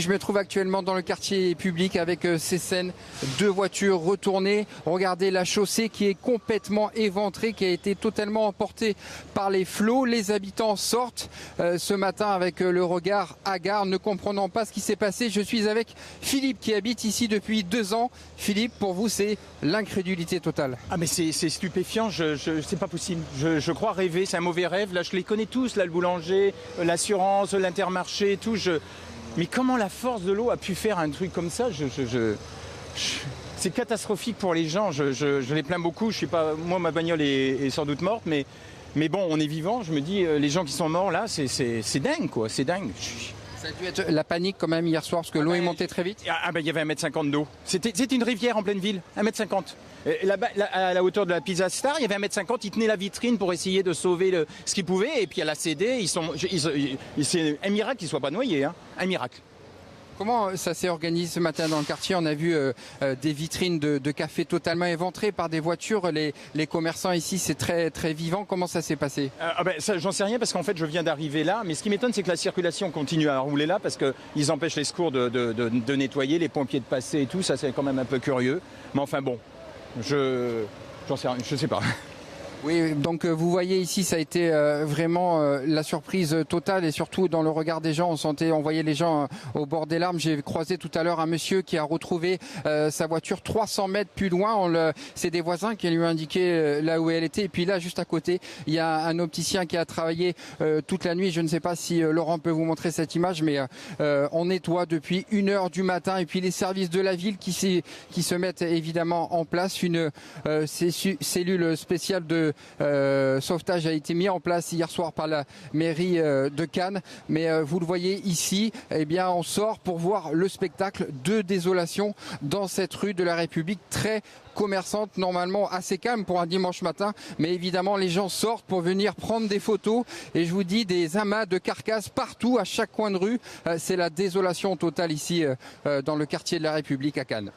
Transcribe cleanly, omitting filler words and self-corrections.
Je me trouve actuellement dans le quartier public avec ces scènes de voitures retournées. Regardez la chaussée qui est complètement éventrée, qui a été totalement emportée par les flots. Les habitants sortent ce matin avec le regard hagard, ne comprenant pas ce qui s'est passé. Je suis avec Philippe qui habite ici depuis 2 ans. Philippe, pour vous, c'est l'incrédulité totale. Ah mais c'est stupéfiant, c'est pas possible. Je crois rêver, c'est un mauvais rêve. Là, je les connais tous, là, le boulanger, l'assurance, l'Intermarché, tout. Mais comment la force de l'eau a pu faire un truc comme ça? C'est catastrophique pour les gens. Je les plains beaucoup. Je suis pas, moi, ma bagnole est sans doute morte, mais bon, on est vivant. Je me dis, les gens qui sont morts là, c'est dingue, quoi. C'est dingue. Ça a dû être la panique quand même hier soir parce que l'eau est montée très vite. Il y avait 1,50 m d'eau. C'était une rivière en pleine ville, 1,50 m. Là-bas, à la hauteur de la Pizza Star, il y avait 1,50 m. Ils tenaient la vitrine pour essayer de sauver ce qu'ils pouvaient. Et puis elle a cédé. C'est un miracle qu'ils ne soient pas noyés. Hein. Un miracle. Comment ça s'est organisé ce matin dans le quartier? On a vu des vitrines de café totalement éventrées par des voitures. Les commerçants ici, c'est très, très vivant. Comment ça s'est passé? J'en sais rien parce qu'en fait, je viens d'arriver là. Mais ce qui m'étonne, c'est que la circulation continue à rouler là parce qu'ils empêchent les secours de nettoyer, les pompiers de passer et tout. Ça, c'est quand même un peu curieux. Mais enfin bon, j'en sais rien, je sais pas. Oui, donc vous voyez ici, ça a été vraiment la surprise totale et surtout dans le regard des gens, on voyait les gens au bord des larmes. J'ai croisé tout à l'heure un monsieur qui a retrouvé sa voiture 300 mètres plus loin. C'est des voisins qui lui ont indiqué là où elle était. Et puis là, juste à côté, il y a un opticien qui a travaillé toute la nuit. Je ne sais pas si Laurent peut vous montrer cette image, mais on nettoie depuis 1 h du matin. Et puis les services de la ville qui se mettent évidemment en place. Une cellule spéciale de sauvetage a été mis en place hier soir par la mairie de Cannes, mais vous le voyez ici, eh bien on sort pour voir le spectacle de désolation dans cette rue de la République très commerçante, normalement assez calme pour un dimanche matin, mais évidemment les gens sortent pour venir prendre des photos et je vous dis des amas de carcasses partout à chaque coin de rue. C'est la désolation totale ici dans le quartier de la République à Cannes.